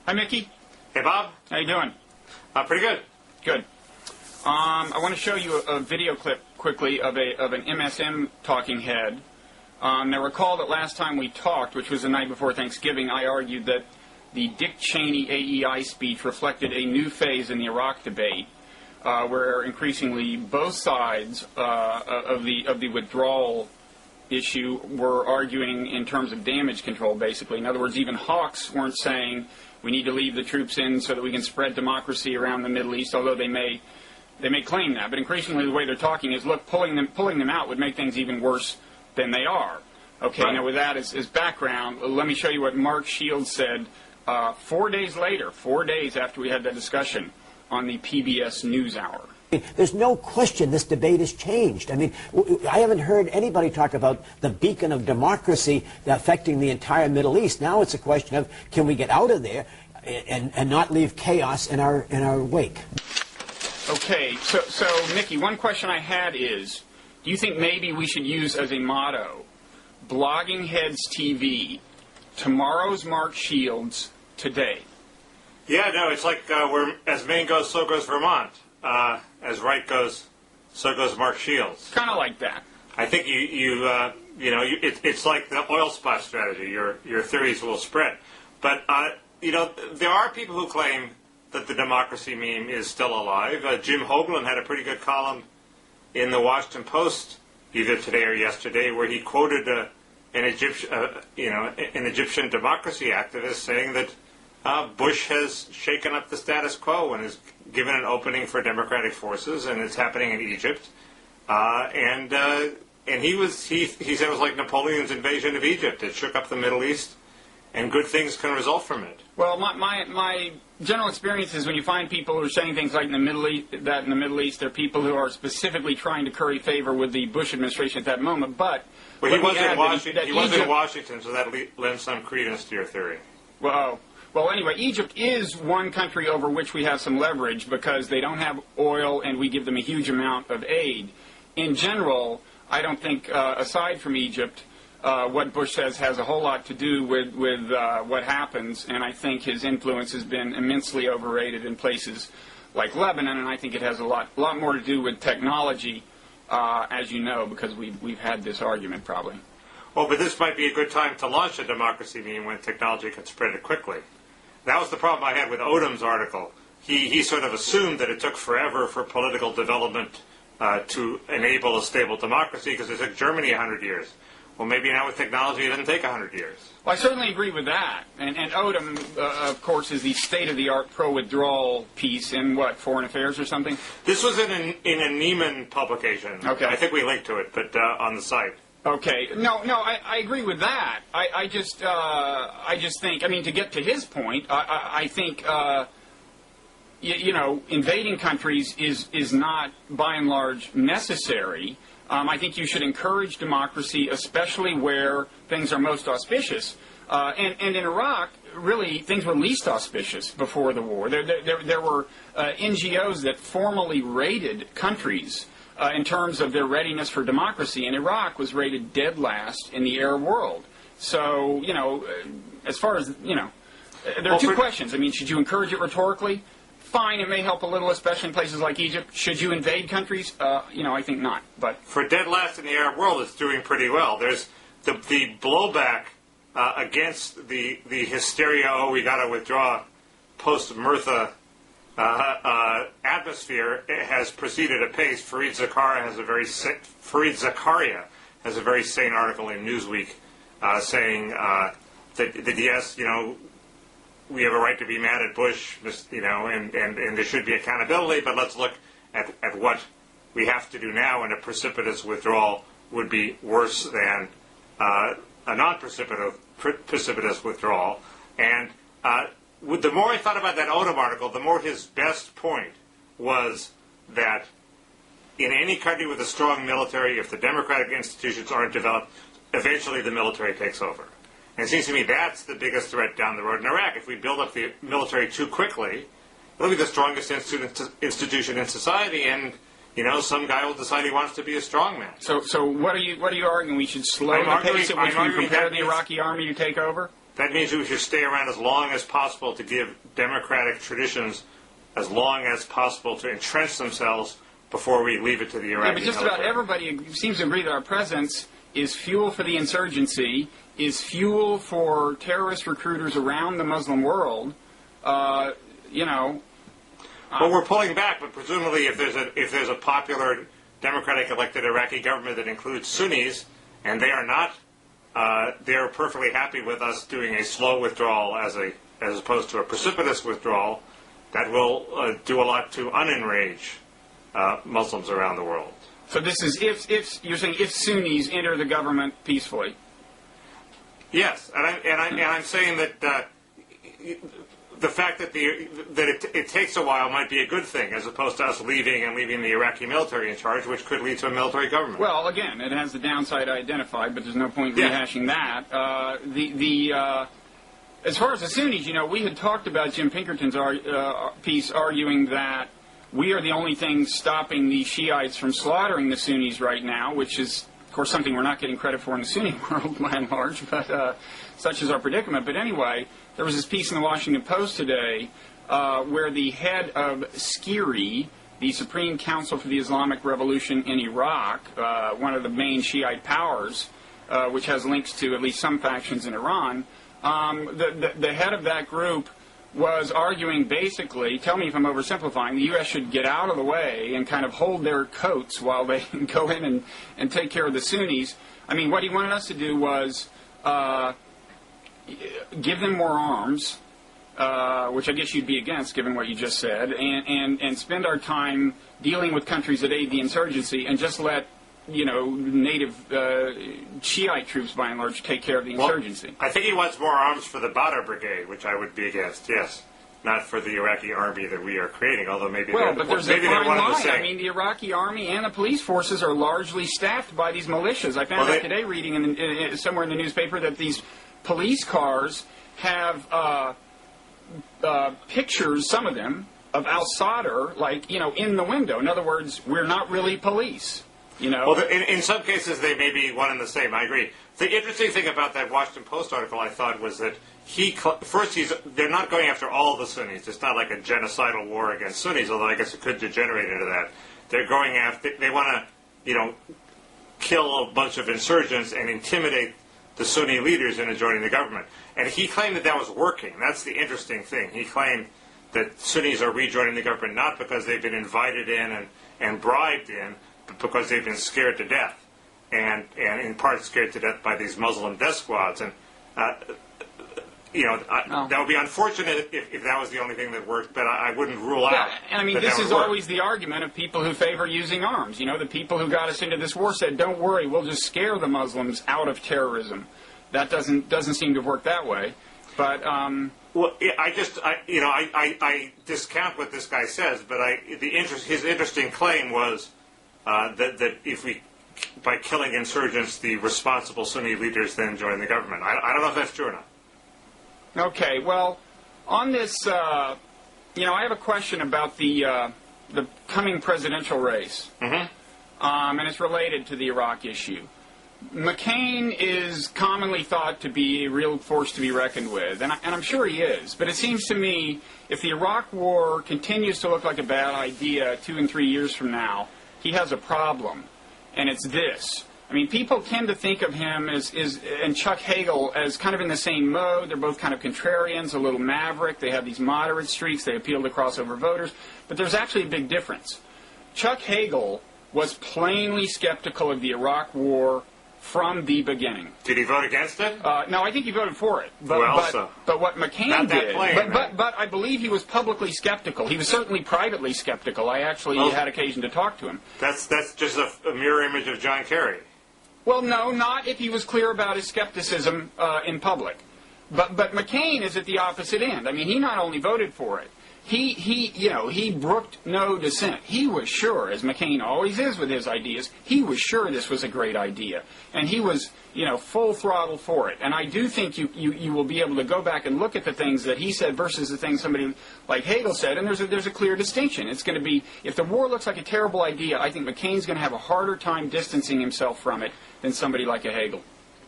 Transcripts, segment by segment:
Hi, Mickey. Hey, Bob. How you doing? Pretty good. Good. I want to show you a video clip quickly of an MSM talking head. Now, recall that last time we talked, which was the night before Thanksgiving, I argued that the Dick Cheney AEI speech reflected a new phase in the Iraq debate, where increasingly both sides of the withdrawal issue were arguing in terms of damage control, basically. In other words, even hawks weren't saying we need to leave the troops in so that we can spread democracy around the Middle East, although they may claim that. But increasingly the way they're talking is, look, pulling them out would make things even worse than they are. Okay, right. Now with that as background, let me show you what Mark Shields said 4 days later, 4 days after we had that discussion on the PBS NewsHour. There's no question this debate has changed. I mean, I haven't heard anybody talk about the beacon of democracy affecting the entire Middle East. Now it's a question of, can we get out of there and not leave chaos in our wake? Okay, so Mickey, one question I had is, do you think maybe we should use as a motto, Blogging Heads TV, tomorrow's Mark Shields, today? Yeah, no, it's like where as Maine goes, so goes Vermont. As Wright goes, so goes Mark Shields. Kind of like that. I think it's like the oil spot strategy. Your theories will spread, but there are people who claim that the democracy meme is still alive. Jim Hoagland had a pretty good column in the Washington Post either today or yesterday, where he quoted an Egyptian democracy activist saying that Bush has shaken up the status quo and has given an opening for democratic forces, and it's happening in Egypt. And he said it was like Napoleon's invasion of Egypt. It shook up the Middle East, and good things can result from it. Well, my general experience is when you find people who are saying things like in the Middle East, they're people who are specifically trying to curry favor with the Bush administration at that moment. But he was in Washington, so that lends some credence to your theory. Well, anyway, Egypt is one country over which we have some leverage because they don't have oil and we give them a huge amount of aid. In general, I don't think, aside from Egypt, what Bush says has a whole lot to do with what happens, and I think his influence has been immensely overrated in places like Lebanon, and I think it has a lot more to do with technology, as you know, because we've had this argument probably. Well, but this might be a good time to launch a democracy meme when technology can spread it quickly. That was the problem I had with Odom's article. He sort of assumed that it took forever for political development to enable a stable democracy because it took Germany 100 years. Well, maybe now with technology it doesn't take 100 years. Well, I certainly agree with that. And Odom, of course, is the state-of-the-art pro-withdrawal piece in, Foreign Affairs or something? This was in a Neiman publication. Okay. I think we linked to it, but on the site. Okay. No, I agree with that. I just think, to get to his point, I think, invading countries is not, by and large, necessary. I think you should encourage democracy, especially where things are most auspicious. And in Iraq, really, things were least auspicious before the war. There were NGOs that formally rated countries in terms of their readiness for democracy, and Iraq was rated dead last in the Arab world. So, as far as, there are two questions. Should you encourage it rhetorically? Fine, it may help a little, especially in places like Egypt. Should you invade countries? I think not. But for dead last in the Arab world, it's doing pretty well. There's the blowback against the hysteria, we got to withdraw, post-Murtha atmosphere has proceeded apace. Fareed Zakaria has a very sane article in Newsweek saying that yes, we have a right to be mad at Bush, and there should be accountability, but let's look at what we have to do now, and a precipitous withdrawal would be worse than a non-precipitous withdrawal. And the more I thought about that Odom article, the more his best point was that in any country with a strong military, if the democratic institutions aren't developed, eventually the military takes over. And it seems to me that's the biggest threat down the road in Iraq. If we build up the military too quickly, it'll be the strongest institution in society, and some guy will decide he wants to be a strongman. So what are you arguing? We should slow the pace at which we prepare the Iraqi army to take over? that means we should stay around as long as possible to give democratic traditions as long as possible to entrench themselves before we leave it to the Iraqi but just military. about everybody seems to agree that our presence is fuel for the insurgency, is fuel for terrorist recruiters around the Muslim world. But we're pulling back. But presumably, if there's a popular democratic elected Iraqi government that includes Sunnis, and they are not, they're perfectly happy with us doing a slow withdrawal as opposed to a precipitous withdrawal. That will do a lot to unenrage Muslims around the world. So this is if you're saying if Sunnis enter the government peacefully. Yes, and I'm saying that the fact that it takes a while might be a good thing, as opposed to us leaving the Iraqi military in charge, which could lead to a military government. Well, again, it has the downside identified, but there's no point in rehashing that. As far as the Sunnis, we had talked about Jim Pinkerton's piece arguing that we are the only thing stopping the Shiites from slaughtering the Sunnis right now, which is, of course, something we're not getting credit for in the Sunni world by and large, but such is our predicament. But anyway, there was this piece in the Washington Post today where the head of SCIRI, the Supreme Council for the Islamic Revolution in Iraq, one of the main Shiite powers, which has links to at least some factions in Iran, the head of that group was arguing basically, tell me if I'm oversimplifying, the U.S. should get out of the way and kind of hold their coats while they go in and take care of the Sunnis. I mean, what he wanted us to do was give them more arms, which I guess you'd be against given what you just said, and spend our time dealing with countries that aid the insurgency and just let native Shiite troops, by and large, take care of the insurgency. I think he wants more arms for the Badr Brigade, which I would be against, yes. Not for the Iraqi army that we are creating, although maybe there's maybe a fine one and the line. same. I mean, the Iraqi army and the police forces are largely staffed by these militias. I found out today reading somewhere in the newspaper that these police cars have pictures, some of them, of al-Sadr, in the window. In other words, we're not really police. Well, in some cases, they may be one and the same. I agree. The interesting thing about that Washington Post article, I thought, was that they're not going after all the Sunnis. It's not like a genocidal war against Sunnis, although I guess it could degenerate into that. They're going after. They want to, kill a bunch of insurgents and intimidate the Sunni leaders into joining the government. And he claimed that was working. That's the interesting thing. He claimed that Sunnis are rejoining the government not because they've been invited in and bribed in, but because they've been scared to death, and in part scared to death by these Muslim death squads. And that would be unfortunate if that was the only thing that worked, but I wouldn't rule out. And I mean, this is always the argument of people who favor using arms. The people who got us into this war said, "Don't worry, we'll just scare the Muslims out of terrorism." That doesn't seem to have worked that way. But well, I discount what this guy says, but his interesting claim was that if we, by killing insurgents, the responsible Sunni leaders then join the government. I don't know if that's true or not. Okay, well, on this, I have a question about the coming presidential race, and it's related to the Iraq issue. McCain is commonly thought to be a real force to be reckoned with, and I'm sure he is. But it seems to me, if the Iraq War continues to look like a bad idea 2 and 3 years from now, he has a problem, and it's this. I mean, people tend to think of him and Chuck Hagel as kind of in the same mode. They're both kind of contrarians, a little maverick. They have these moderate streaks. They appeal to crossover voters. But there's actually a big difference. Chuck Hagel was plainly skeptical of the Iraq War from the beginning. Did he vote against it? No, I think he voted for it. But what McCain not that did, plain, but I believe he was publicly skeptical. He was certainly privately skeptical. I actually had occasion to talk to him. That's just a mirror image of John Kerry. Well, no, not if he was clear about his skepticism in public. But McCain is at the opposite end. I mean, he not only voted for it, he brooked no dissent. He was sure, as McCain always is with his ideas, he was sure this was a great idea. And he was, full throttle for it. And I do think you will be able to go back and look at the things that he said versus the things somebody like Hagel said, and there's a clear distinction. It's going to be, if the war looks like a terrible idea, I think McCain's going to have a harder time distancing himself from it than somebody like a Hagel.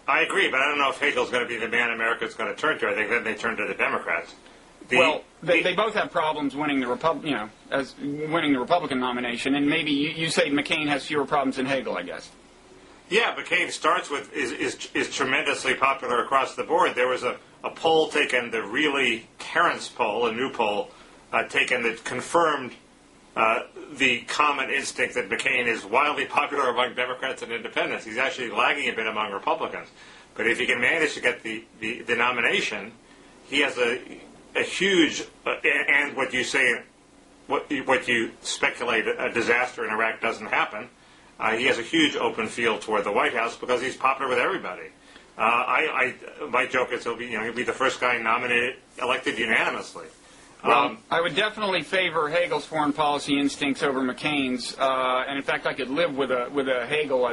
I agree, but I don't know if Hagel's going to be the man America's going to turn to. I think then they turn to the Democrats. They both have problems winning the winning the Republican nomination, and maybe you say McCain has fewer problems than Hagel, I guess. Yeah, McCain starts with is tremendously popular across the board. There was a poll taken, the really Terrence poll, a new poll taken that confirmed the common instinct that McCain is wildly popular among Democrats and independents. He's actually lagging a bit among Republicans. But if he can manage to get the nomination, he has a huge, and what you say, what you speculate, a disaster in Iraq doesn't happen. He has a huge open field toward the White House because he's popular with everybody. My joke is he'll be the first guy elected unanimously. Well, I would definitely favor Hagel's foreign policy instincts over McCain's, and in fact, I could live with a Hagel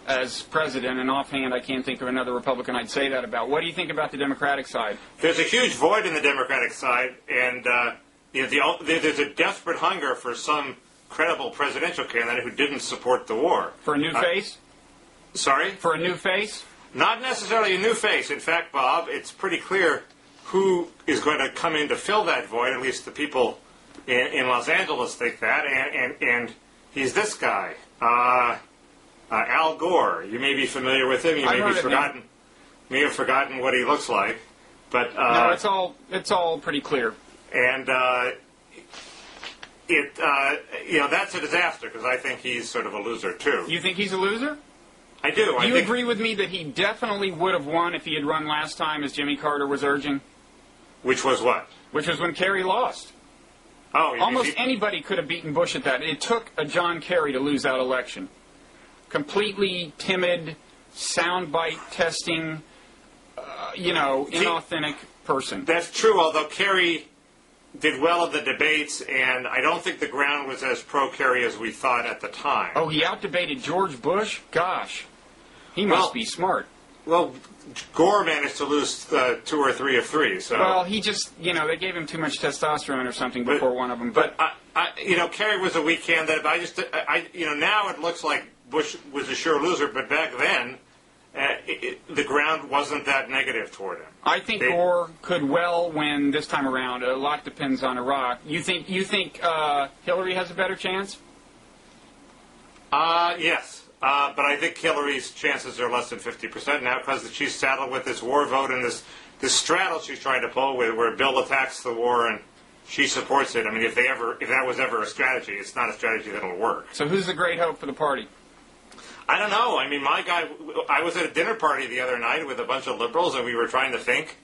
as president. And offhand, I can't think of another Republican I'd say that about. What do you think about the Democratic side? There's a huge void in the Democratic side, and there's a desperate hunger for some credible presidential candidate who didn't support the war. For a new face? Sorry? For a new face? Not necessarily a new face. In fact, Bob, it's pretty clear who is going to come in to fill that void. At least the people in Los Angeles think that, and he's this guy, Al Gore. You may be familiar with him. You may have forgotten what he looks like, but no, it's all pretty clear. And that's a disaster because I think he's sort of a loser too. You think he's a loser? I do. Do you agree with me that he definitely would have won if he had run last time, as Jimmy Carter was urging? Which was what? Which was when Kerry lost. Oh, almost anybody could have beaten Bush at that. It took a John Kerry to lose that election. Completely timid, soundbite testing, inauthentic person. That's true, although Kerry did well in the debates, and I don't think the ground was as pro-Kerry as we thought at the time. Oh, he outdebated George Bush? Gosh. He must be smart. Well, Gore managed to lose 2 or 3 of 3. So. Well, he just, they gave him too much testosterone or something before one of them. But Kerry was a weak candidate. But now it looks like Bush was a sure loser. But back then, the ground wasn't that negative toward him. I think Gore could well win this time around. A lot depends on Iraq. You think Hillary has a better chance? Yes. But I think Hillary's chances are less than 50% now because she's saddled with this war vote and this straddle she's trying to pull where Bill attacks the war and she supports it. I mean, if that was ever a strategy, it's not a strategy that'll work. So who's the great hope for the party? I don't know. I mean, I was at a dinner party the other night with a bunch of liberals and we were trying to think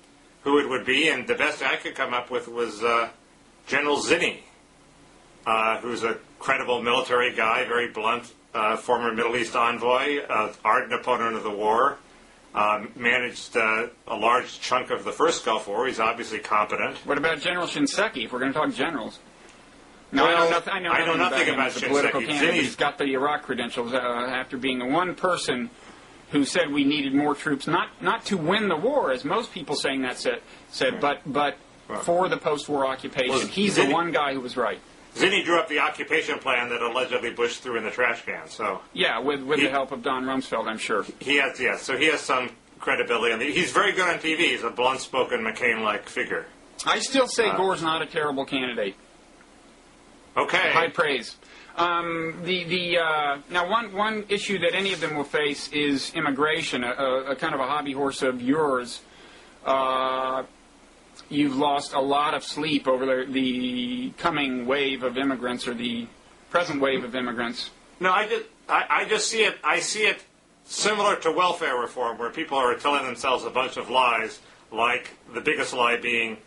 who it would be, and the best I could come up with was General Zinni, who's a credible military guy, very blunt, former Middle East envoy, ardent opponent of the war, managed a large chunk of the first Gulf War. He's obviously competent. What about General Shinseki, if we're going to talk generals? No, well, I know nothing about Shinseki. Political candidate. He's got the Iraq credentials after being the one person who said we needed more troops, not to win the war, as most people saying that said, but for the post-war occupation. Well, he's the one guy who was right. Zinni drew up the occupation plan that allegedly Bush threw in the trash can. So yeah, with the help of Don Rumsfeld, I'm sure. He has some credibility, and he's very good on TV. He's a blunt-spoken McCain-like figure. I still say Gore's not a terrible candidate. Okay. High praise. Now, one issue that any of them will face is immigration, a kind of a hobby horse of yours. You've lost a lot of sleep over the coming wave of immigrants, or the present wave of immigrants. No, I just see it. I see it similar to welfare reform, where people are telling themselves a bunch of lies, like the biggest lie being,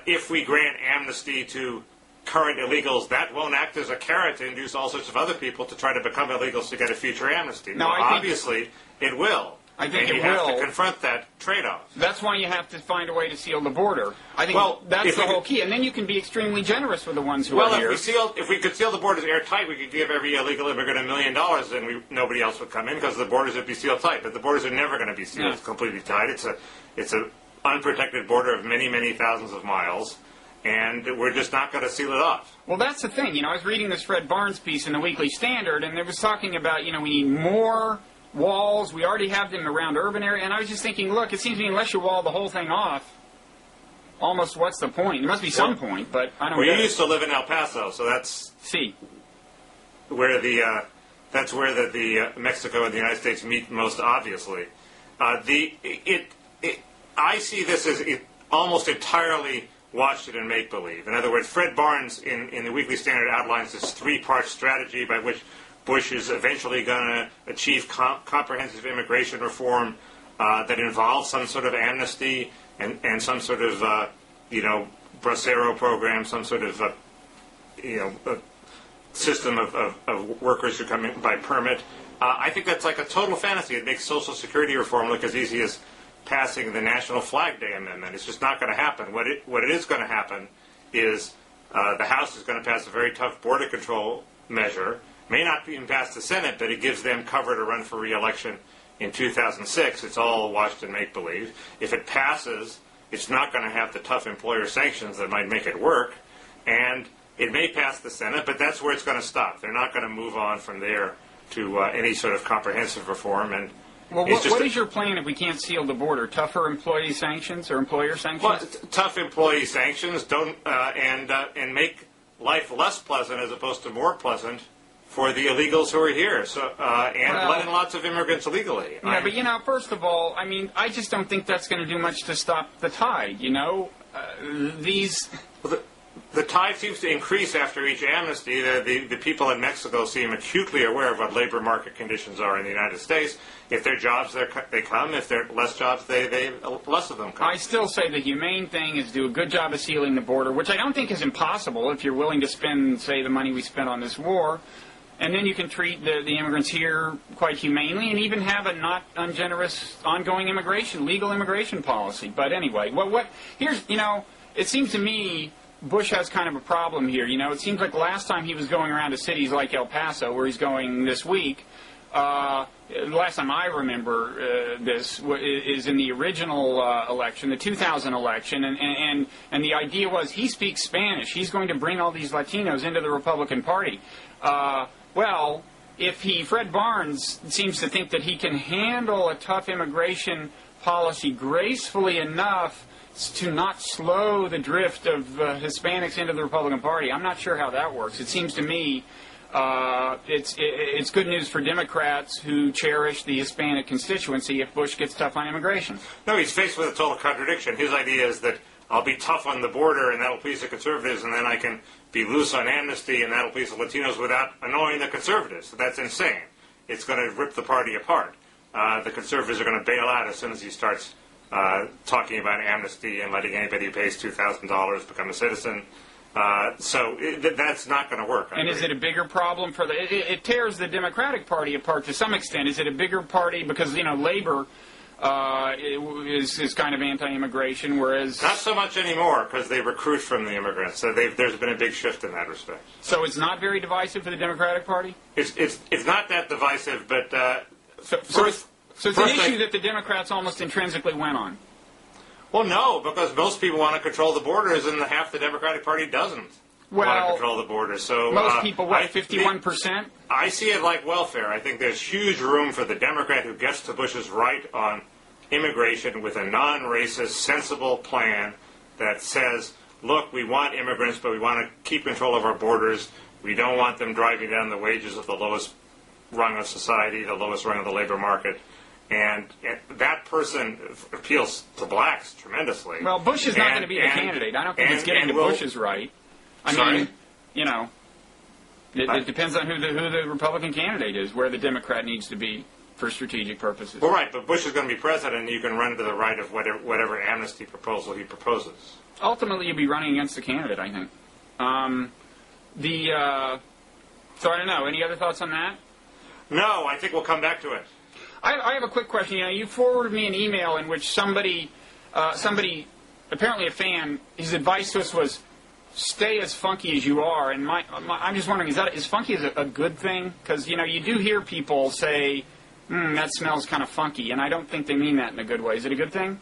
if we grant amnesty to current illegals, that won't act as a carrot to induce all sorts of other people to try to become illegals to get a future amnesty. No, obviously it will. I think and you have to confront that trade-off. That's why you have to find a way to seal the border. I think that's the whole key. And then you can be extremely generous with the ones who are here. If we could seal the borders airtight, we could give every illegal immigrant $1 million, and nobody else would come in because the borders would be sealed tight. But the borders are never going to be sealed completely tight. It's an unprotected border of many, many thousands of miles. And we're just not going to seal it off. Well, that's the thing. I was reading this Fred Barnes piece in the Weekly Standard, and it was talking about, we need more walls. We already have them around urban area. And I was just thinking, look, it seems to me unless you wall the whole thing off, almost what's the point? There must be some point, but I don't know. Well, you used to live in El Paso, so that's where the Mexico and the United States meet most obviously. I see this as almost entirely watched it in make-believe. In other words, Fred Barnes in the Weekly Standard outlines this three-part strategy by which Bush is eventually going to achieve comprehensive immigration reform that involves some sort of amnesty and some sort of, bracero program, some sort of, system of workers who come in by permit. I think that's like a total fantasy. It makes Social Security reform look as easy as passing the National Flag Day Amendment. It's just not going to happen. What it is going to happen is the House is going to pass a very tough border control measure. May not even pass the Senate, but it gives them cover to run for re-election in 2006. It's all watched in make-believe. If it passes, it's not going to have the tough employer sanctions that might make it work. And it may pass the Senate, but that's where it's going to stop. They're not going to move on from there to any sort of comprehensive reform. And well, what is your plan if we can't seal the border? Tougher employee sanctions or employer sanctions? Well, tough employee sanctions and make life less pleasant as opposed to more pleasant for the illegals who are here. So let in lots of immigrants illegally. Yeah, but first of all, I just don't think that's going to do much to stop the tide. The tide seems to increase after each amnesty. The people in Mexico seem acutely aware of what labor market conditions are in the United States. If there are jobs, they come. If there are less jobs, less of them come. I still say the humane thing is do a good job of sealing the border, which I don't think is impossible if you're willing to spend, say, the money we spent on this war. And then you can treat the immigrants here quite humanely and even have a not ungenerous ongoing legal immigration policy. But anyway, it seems to me Bush has kind of a problem here. It seems like last time he was going around to cities like El Paso, where he's going this week, the last time I remember this is in the original election, the 2000 election, and the idea was he speaks Spanish. He's going to bring all these Latinos into the Republican Party. Fred Barnes seems to think that he can handle a tough immigration policy gracefully enough to not slow the drift of Hispanics into the Republican Party. I'm not sure how that works. It seems to me it's good news for Democrats who cherish the Hispanic constituency if Bush gets tough on immigration. No, he's faced with a total contradiction. His idea is that I'll be tough on the border and that'll please the conservatives, and then I can be loose on amnesty and that'll please the Latinos without annoying the conservatives. So that's insane. It's going to rip the party apart. The conservatives are going to bail out as soon as he starts talking about amnesty and letting anybody who pays $2,000 become a citizen. So that's not going to work. And is it a bigger problem for it tears the Democratic Party apart to some extent. Is it a bigger party because, Labor is kind of anti-immigration, whereas... Not so much anymore, because they recruit from the immigrants. So there's been a big shift in that respect. So it's not very divisive for the Democratic Party? It's not that divisive, but... So it's an issue that the Democrats almost intrinsically went on. Well, no, because most people want to control the borders, and half the Democratic Party doesn't want to control the borders. So most people, 51%? I see it like welfare. I think there's huge room for the Democrat who gets to Bush's right on immigration with a non-racist, sensible plan that says, look, we want immigrants, but we want to keep control of our borders. We don't want them driving down the wages of the lowest rung of society, the lowest rung of the labor market. And that person appeals to blacks tremendously. Well, Bush is not going to be the candidate. I don't think it's getting to Bush's right. I mean, it depends on who the Republican candidate is, where the Democrat needs to be for strategic purposes. Well, right, but Bush is going to be president, and you can run to the right of whatever amnesty proposal he proposes. Ultimately, you'll be running against the candidate, I think. So I don't know. Any other thoughts on that? No, I think we'll come back to it. I have a quick question. You forwarded me an email in which somebody, apparently a fan, his advice to us was, stay as funky as you are. And I'm just wondering, is funky a good thing? Because, you do hear people say, that smells kind of funky, and I don't think they mean that in a good way. Is it a good thing?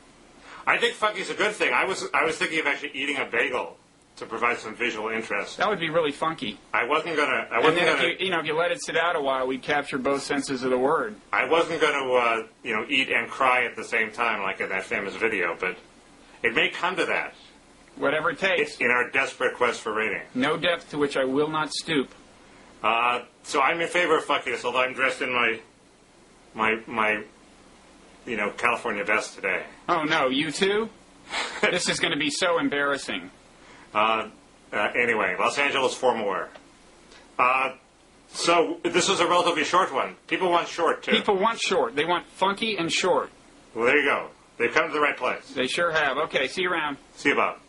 I think funky is a good thing. I was thinking of actually eating a bagel to provide some visual interest. That would be really funky. I wasn't gonna. And then if you let it sit out a while, we'd capture both senses of the word. I wasn't gonna eat and cry at the same time like in that famous video, but it may come to that. Whatever it takes. In our desperate quest for rating. No depth to which I will not stoop. So I'm in favor of fuckiness, although I'm dressed in my California vest today. Oh no, you too? This is going to be so embarrassing. Anyway, Los Angeles formal wear. So this was a relatively short one. People want short too. People want short. They want funky and short. Well, there you go. They've come to the right place. They sure have. Okay, see you around. See you, Bob.